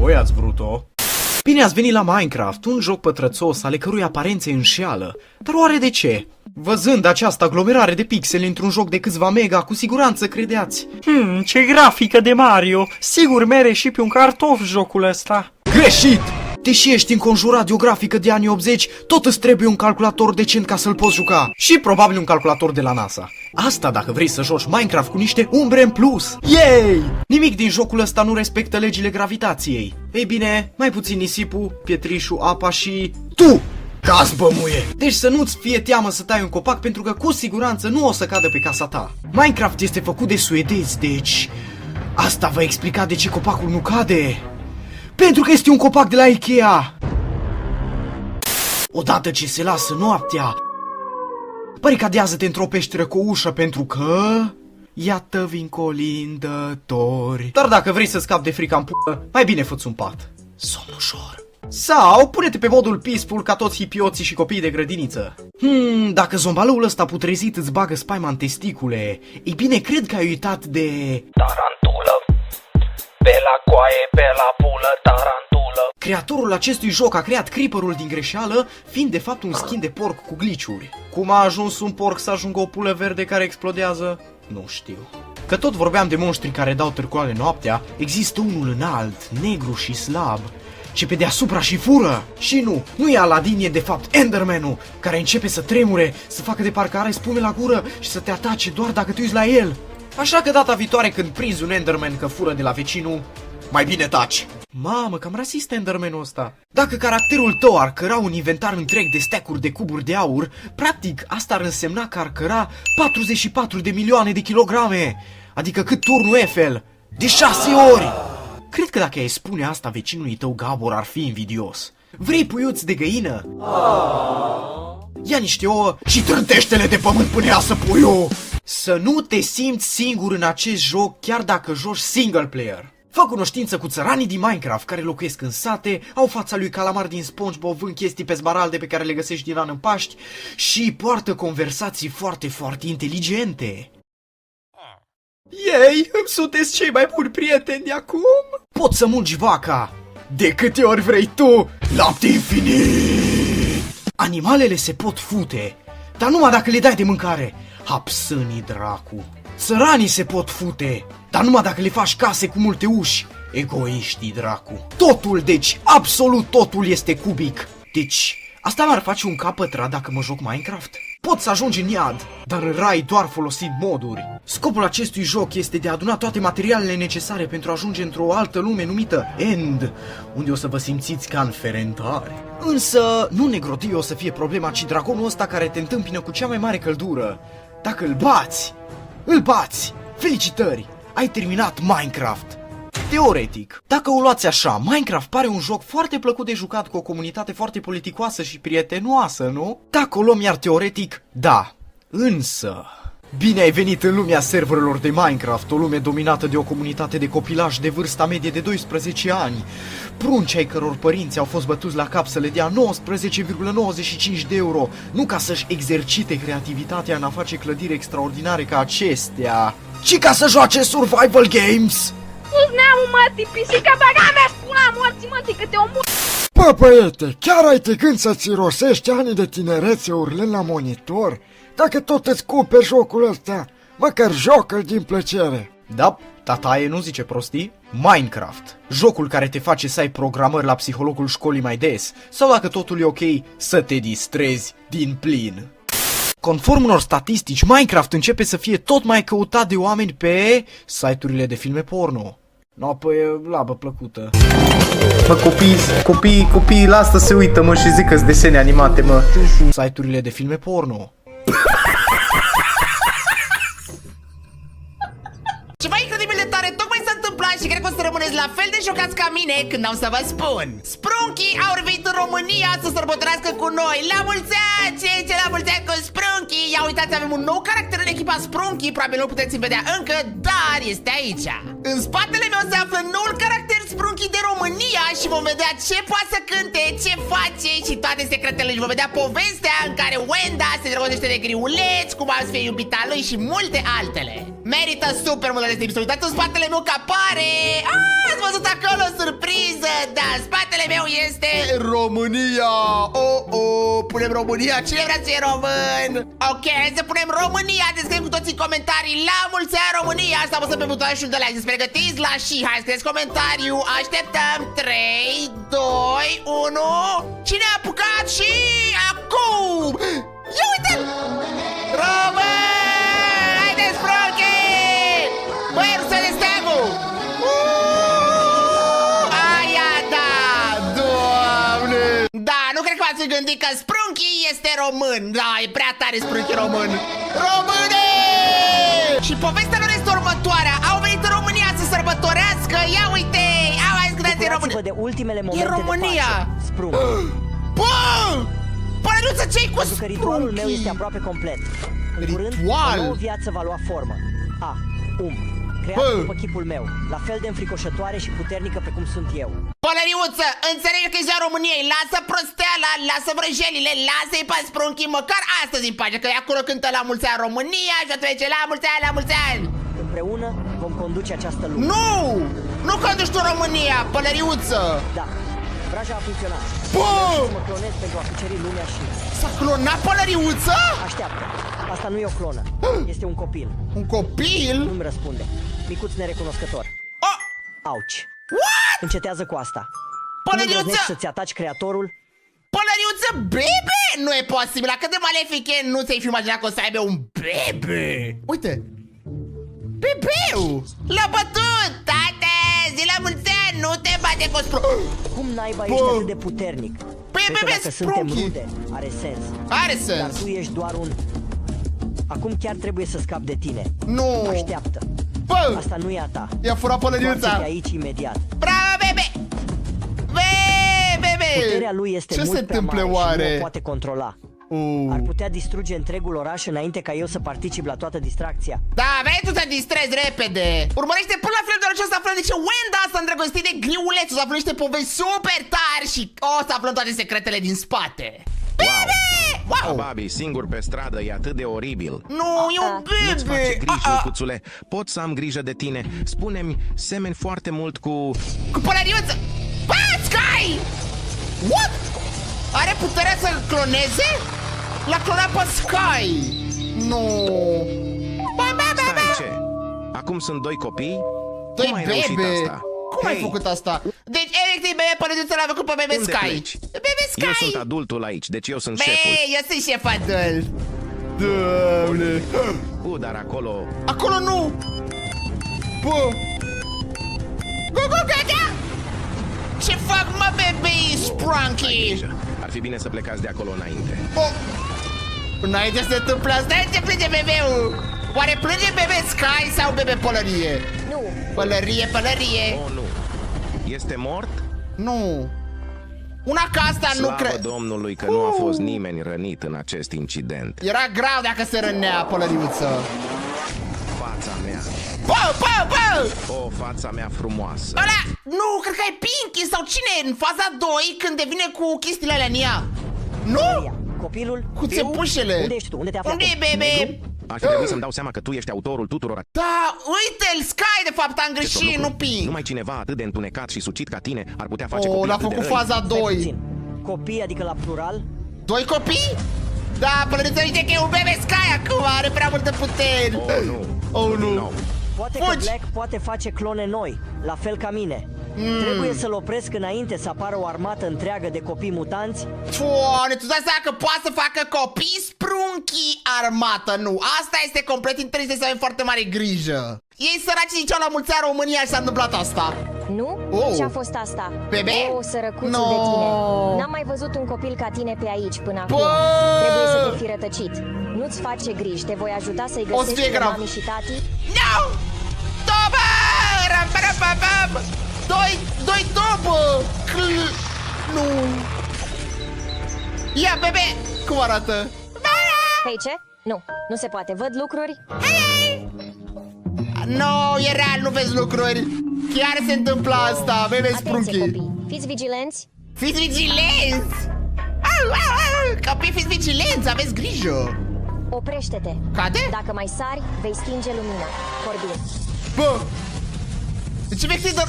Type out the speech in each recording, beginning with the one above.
Voi ați vrut-o. Bine ați venit la Minecraft, un joc pătrățos ale cărui aparențe înșeală. Dar oare de ce? Văzând această aglomerare de pixeli într-un joc de câțiva mega, cu siguranță credeați. Ce grafică de Mario! Sigur mere și pe un cartof jocul ăsta. Greșit! Deși ești înconjurat de o grafică de anii 80, tot îți trebuie un calculator decent ca să-l poți juca. Și probabil un calculator de la NASA. Asta dacă vrei să joci Minecraft cu niște umbre în plus. Yay! Nimic din jocul ăsta nu respectă legile gravitației. Ei bine, mai puțin nisipul, pietrișul, apa și... tu! Caz, bămuie! Deci să nu-ți fie teamă să tai un copac, pentru că cu siguranță nu o să cadă pe casa ta. Minecraft este făcut de suedezi, deci... asta va explica de ce copacul nu cade. Pentru că este un copac de la Ikea! Odată ce se lasă noaptea, baricadează-te într-o peșteră cu o ușă, pentru că... iată vin colindători. Dar dacă vrei să scapi de frica în p***ă, mai bine fă-ți un pat. Somn ușor. Sau pune-te pe modul peaceful ca toți hipioții și copiii de grădiniță. Dacă zombalul ăsta putrezit îți bagă spaima în testicule, ei bine, cred că ai uitat de... tarantulă. Pe la coaie, pe la pulă, tarantulă. Creatorul acestui joc a creat creeperul din greșeală, fiind de fapt un skin de porc cu glitch-uri. Cum a ajuns un porc să ajungă o pulă verde care explodează? Nu știu. Că tot vorbeam de monștri care dau târcoale noaptea, există unul înalt, negru și slab, ce pe deasupra și fură. Și nu e Aladdin, e de fapt Enderman-ul, care începe să tremure, să facă de parcă are spume la gură și să te atace doar dacă te uiți la el. Așa că data viitoare când prinzi un Enderman că fură de la vecinul, mai bine taci. Mamă, cam rasist Enderman-ul ăsta. Dacă caracterul tău ar căra un inventar întreg de stack-uri de cuburi de aur, practic asta ar însemna că ar căra 44 de milioane de kilograme. Adică cât turnul Eiffel, de 6 ori. Cred că dacă ai spune asta vecinului tău Gabor ar fi invidios. Vrei puiuți de găină? Ia niște ouă și trântește-le de pământ până iasă puiul. Să nu te simți singur în acest joc, chiar dacă joci single player. Fă cunoștință cu țăranii din Minecraft care locuiesc în sate, au fața lui Calamar din SpongeBob, vând chestii pe smaralde pe care le găsești din an în Paști și poartă conversații foarte, foarte inteligente. Ei, îmi sunteți cei mai buni prieteni de acum? Poți să mulgi vaca de câte ori vrei tu, lapte infinit. Animalele se pot fute, dar numai dacă le dai de mâncare. Hapsânii dracu. Țăranii se pot fute, dar numai dacă le faci case cu multe uși. Egoiștii dracu. Totul, deci absolut totul este cubic. Deci asta m-ar face un cap pătrat dacă mă joc Minecraft. Pot să ajungi în iad, dar în rai doar folosind moduri. Scopul acestui joc este de a aduna toate materialele necesare pentru a ajunge într-o altă lume numită End, unde o să vă simțiți ca în ferentari. Însă nu negroti o să fie problema, ci dragonul ăsta care te întâmpină cu cea mai mare căldură. Dacă îl bați, felicitări, ai terminat Minecraft. Teoretic, dacă o luați așa, Minecraft pare un joc foarte plăcut de jucat cu o comunitate foarte politicoasă și prietenoasă, nu? Dacă o luăm iar teoretic, da. Însă, bine ai venit în lumea serverelor de Minecraft, o lume dominată de o comunitate de copilași de vârsta medie de 12 ani, prunci ai căror părinți au fost bătuți la cap să le dea 19,95 de euro, nu ca să-și exercite creativitatea în a face clădiri extraordinare ca acestea, ci ca să joace survival games. Neamul, mătii, pisica baga mea, spuna morții, mătii, că te omor. Bă, băiete, chiar ai de gând să-ți irosești anii de tinerețe urlând la monitor? Dacă tot îți cupe jocul ăsta, măcar jocă-l din plăcere. Da, tataie nu zice prostii. Minecraft, jocul care te face să ai programări la psihologul școlii mai des, sau dacă totul e ok, să te distrezi din plin. Conform unor statistici, Minecraft începe să fie tot mai căutat de oameni pe site-urile de filme porno. No, păi e labă plăcută. Mă, copii, la asta se uită, mă, și zic că-s desene animate, mă. Site-urile de filme porno. Ceva incredibil de tare tocmai s-a întâmplat și cred că o să rămâneți la fel de șocați ca mine când am să vă spun. Sprunky au revenit în România să sărbătorească cu noi. La mulți ani! Ce la mulți ani cu Sprunky! Ia uitați, avem un nou caracter în echipa Sprunky. Probabil nu puteți vedea încă, dar este aici. În spatele meu se află noul caracter Sprunky de România și vom vedea ce poate să cânte, ce face și toate secretele. Și vom vedea povestea în care Wenda se dragostește de griuleți, cum a să fie iubita lui și multe altele. Merită super mult de timp. Să uitați în spatele meu că apare. Ați văzut acolo, surpriză. numele meu este România. Punem România. Cine vrea să fie român? Ok, hai să punem România. Descriem cu toții în comentarii. La mulți ani România. Asta apăsăm pe butonul și un de like. Sunteți pregătiți? La și hai scrieți comentariu. Așteptăm 3, 2, 1. Cine a apucat și acum? Ia uite-l! Român! Haideți, Sprunky! Băi, nu se desteagă! Aia da! Doamne! Da, nu cred că v-ați gândit că Sprunky este român. Da, e prea tare Sprunky român. Române! Și povestea lor este următoarea. Au venit în România să sărbătorească. Ia uite! Au azi când e România. De ultimele momente e România! de pace, Sprunky. Bă! Părăluță, ce-i cu Pentru că ritualul meu este aproape complet. În curând, o nouă viață va lua formă. Creată după chipul meu, la fel de înfricoșătoare și puternică precum sunt eu. Pălăriuță, înțelegi că e ziua României. Lasă prosteala, lasă vrăjelile, lasă-i pe Sprunky măcar astăzi în pace. Că e acolo cântă la mulți ani România și atunci la mulți ani, la mulți ani. Împreună vom conduce această lume. Nu! Nu conduci tu România, pălăriuță. Da, vraja a funcționat. Bă! Să mă clonez pentru a cuceri lumea și... S-a clonat pălăriuță? Așteaptă, asta nu e o clonă, este un copil. Un copil? Nu-mi răspunde, micuț nerecunoscător. Auci. What? Încetează cu asta. Pălăriuță! Nu îndrăznești să-ți ataci creatorul? Pălăriuță, bebe? Nu e posibil, cât de malefic e, nu ți-ai fi imaginat că o să aibă un bebe. Uite, bebeu! L-a bătut, tate, zi la mulți ani, nu te bate cu Cum naiba ești atât de puternic? Păi, Cred că bebe, dacă suntem Sprunky. rude, are sens. Are Dar sens. tu ești doar un... Acum chiar trebuie să scap de tine. Nu. Așteaptă. Bă! Asta nu e a ta. I-a furat pălăriuța. Întoarce-te aici imediat. Bravo, bebe! Bebe! Puterea lui este Ce mult se prea întâmplă mare și oare? nu o poate controla. Ar putea distruge întregul oraș înainte ca eu să particip la toată distracția. Da, vei tu să distrezi repede. Urmărește până la final de ce o să aflăm de ce Wenda s-a îndrăgostit de Griuleț. O să aflăm niște povești super tari și o să aflăm toate secretele din spate. Bebe! Wow! Babi, singur pe stradă e atât de oribil. Nu, e un Nu-ți face bebe! griji, micuțule. Pot să am grijă de tine. Spune-mi, semeni foarte mult cu... Cu pălăriuță! Bă, Sky! What? Are puterea să cloneze? L-a clonat pe Sky! Nu! Stai, ce? Acum sunt doi copii? Doi Cum ai reușit bebe! asta? Cum ai Hei, făcut asta? Deci, efectiv, bebe pălăriuță l-a făcut pe bebe unde Sky! pleci? Bebe Sky! Eu sunt adultul aici, deci eu sunt Băi, șeful. eu sunt șef adult! Doamne! Dar acolo... Acolo nu! Bă! Go! Ce fac, mă, bebe, Sprunky? Ar fi bine să plecați de acolo înainte. Înainte să se întâmplă asta, ce plânge bebeu? Oare plânge bebe Sky sau bebe pălărie? Nu. Pălărie! Oh, nu. Este mort? Nu. Una ca asta nu Slavă cred. Domnului că nu a fost nimeni rănit în acest incident. Era grav dacă se rănea pălăriuță. Fața mea. Bă! O, fața mea frumoasă. Ăla, nu, cred că e Pinky sau cine în faza 2 când devine cu chestiile alea în ea. Nu? Copilul? Cu țepușele. Unde ești tu? Unde te afli? Unde e bebe? Ar fi trebuit să-mi dau seama că tu ești autorul tuturor Da, uite-l, Sky, de fapt, am acestor greșit, nu lucruri. Pink. Numai cineva atât de întunecat și sucit ca tine ar putea face Oh, copii l-a atât de făcut răi. faza Stai 2. puțin. Copii, adică la plural? 2 copii? Da, pălăriuța zice că e un bebe Sky acum, are prea multă putere. Oh, nu. Oh, Din nu. nou. Poate Fugi! că Black poate face clone noi, la fel ca mine. Trebuie să-l opresc înainte să apară o armată întreagă de copii mutanți. Doamne, tu dai seama că poate să facă copii Sprunky armată, nu. Asta este complet interesant, să avem foarte mare grijă. Ei săraci ziceau la mulți ani România și s-a întâmplat asta. Nu? Oh. Ce-a fost asta? Bebe? O, sărăcuțul No. de tine. N-am mai văzut un copil ca tine pe aici până acum. Bă! Trebuie să te fi rătăcit. Nu-ți face griji, te voi ajuta să-i O să găsești fie pe grav. mami și tati. No! Tobă! Ram-pa-ram-pa-pam! Doi tobă! Nu! Ia, bebe! Cum arată? Hei, ce? Nu se poate. Văd lucruri? No, e real, nu vezi lucruri. Chiar se întâmplă asta, bebe Atenție, Sprunky. copii. Fiți vigilenți. Fiți vigilenți! Au! Copii, fiți vigilenți, aveți grijă! Oprește-te. Cade? Dacă mai sari, vei stinge lumina. Corbin. Bă! Deci efectiv doar...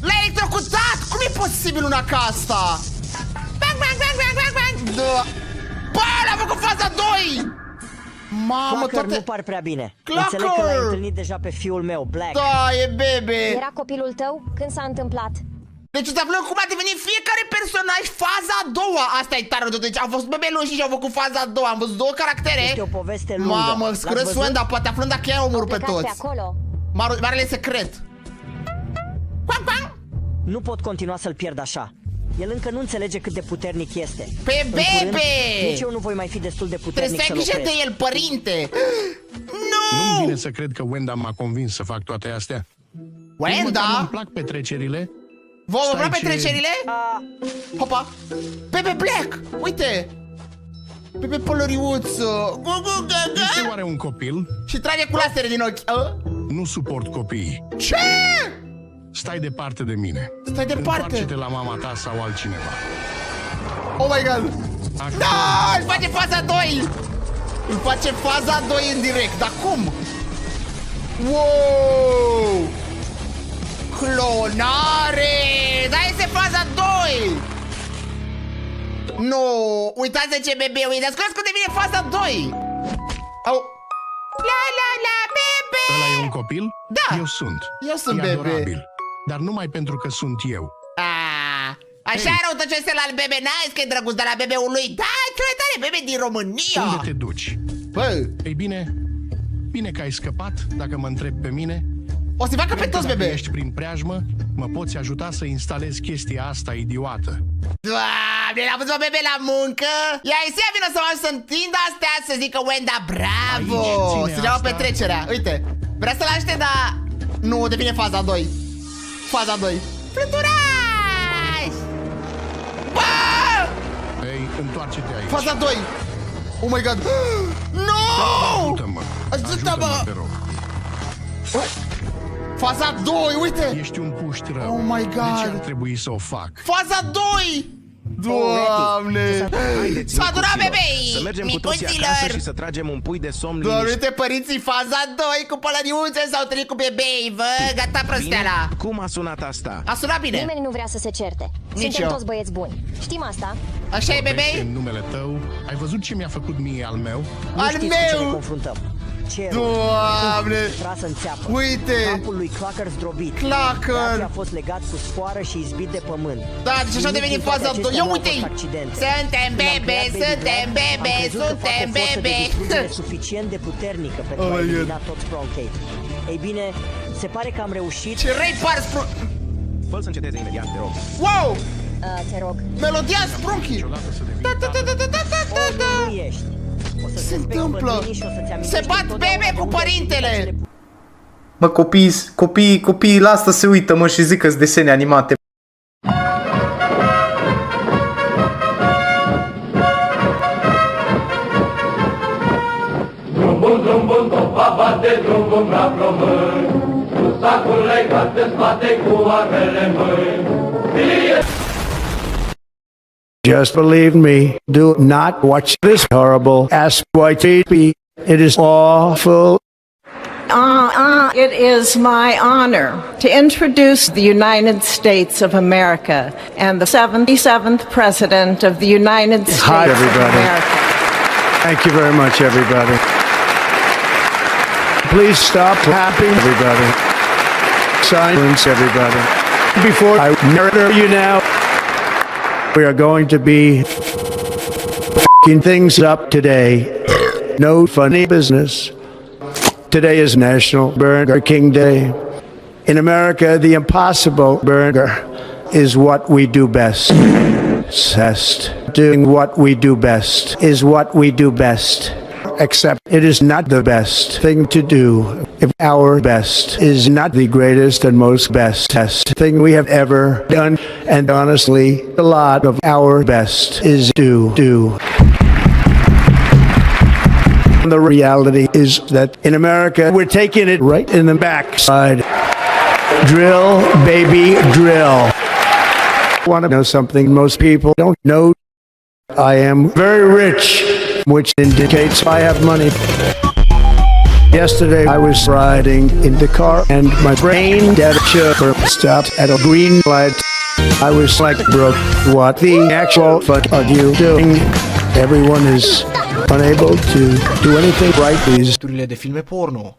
L-a electrocutat! Cum e posibil? posibil una ca asta? Bang, bang, bang, bang, bang, bang. Da. Bă, l-a făcut faza 2! Mamă, Clacker, toate... nu par prea bine. Clacker! Înțeleg că l-ai întâlnit deja pe fiul meu, Black. Da, e bebe. Era copilul tău? Când s-a întâmplat? Deci îți aflăm cum a devenit fiecare personaj faza a doua. Asta e tare, deci au fost bebeluși și au făcut faza a doua. Am văzut două caractere. Este o poveste lungă. Mamă, scură Swenda, poate aflăm dacă ea omorul pe toți. Pe acolo. Marele secret. Quang, quang. Nu pot continua să-l pierd așa. El încă nu înțelege cât de puternic este. Pe În curând, bebe! nici eu nu voi mai fi destul de puternic Trebuie să ai să-l grijă de opresc. el, părinte. Nu-mi Nu! vine să cred că Wenda m-a convins să fac toate astea. Wenda? Îmi plac petrecerile. Vă Stai plac ce- petrecerile? Hopa! Bebe Black! Uite! Bebe Pălăriuță! Este oare un copil? Și trage cu lasere din ochi. Nu suport copiii. Ce? Stai departe de mine. Stai departe. Întoarce-te la mama ta sau altcineva. Oh my god! Acum. Da! Îl face faza 2! Îl face faza 2 în direct, dar cum? Wow! Clonare! Da, este faza 2! Nu! Uitați de ce bebe, uitați cum devine faza 2! Au! La la la bebe! Ăla e un copil? Da! Eu sunt. Eu sunt e bebe. adorabil. Dar numai pentru că sunt eu. Așa Hei. răutăcioasele al bebe, n-ai că e drăguț de la bebeul lui. Da, cel mai tare bebe din România! Unde te duci? Bă! Ei bine, bine că ai scăpat, dacă mă întrebi pe mine. O să-i facă pe Cred că toți, dacă bebe! ești prin preajmă, mă poți ajuta să instalezi chestia asta idiotă. Doamne, l-a văzut bebe la muncă. Ia ieși, vină să mă să întindă astea, să zică Wenda, bravo. Aici, ține Să iau asta. petrecerea. Uite, vrea să-l aștept, dar nu, devine faza 2. Faza 2. Fluturaș! Bă! Ei, întoarce-te aici. Faza 2. Oh my god. Nu! Ajută-mă. Ajută-mă! Te rog. Faza 2, uite! Ești un puști rău. Oh my God. De ce ar trebui să o fac? Faza 2! Doamne! S-a durat bebei! Să mergem cu toții acasă și să tragem un pui de somn Doar liniștit. uite părinții, faza 2 cu pălăriuțe s-au trăit cu bebei, vă, gata prosteala! Cum a sunat asta? A sunat bine! Nimeni nu vrea să se certe. Nici Suntem eu. toți băieți buni. Știm asta? Așa e, bebei? În numele tău, ai văzut ce mi-a făcut mie al meu? Nu Al știți cu ce ne meu! confruntăm. Cerul, Doamne! tras în țeapă. Uite! Capul lui Clacker zdrobit. Clacker! Brațul a fost legat cu sfoară și izbit de pământ. Da, deci așa a devenit faza 2. Ia uite-i! Suntem bebe, suntem bebe, suntem bebe! Suficient de puternică pentru Oh a my God. elimina tot Sprouncade. Ei bine, se pare că am reușit. Ce răi par Sprun... Fă să înceteze imediat, te rog. Wow! Te rog. Melodia Sprunky! Da, da, da, da, da, da, da, da. Nu ești. O să Se întâmplă? Se Se bat bebe cu părintele! Mă, copiii la asta se uită, mă, și zic că-s desene animate. Drum, topa bate drumul la plămâni, cu sacul legat de spate cu armele în mâini. Just believe me, do not watch this horrible SYTP. It is awful. It is my honor to introduce the United States of America and the 77th President of the United States Hi, of everybody. America. Thank you very much, everybody. Please stop clapping, everybody. Silence, everybody. Before I murder you now, we are going to be f***ing things up today. No funny business. Today is National Burger King Day. In America, the impossible burger is what we do best. Obsessed. Doing what we do best is what we do best. Except it is not the best thing to do if our best is not the greatest and most best thing we have ever done. And honestly, a lot of our best is do. The reality is that in America, we're taking it right in the backside. Drill, baby, drill. Want to know something most people don't know? I am very rich, which indicates I have money. Yesterday, I was riding in the car and my brain dead chauffeur stopped at a green light. I was like, bro, what the actual fuck are you doing? Everyone is unable to do anything right. These de filme porno.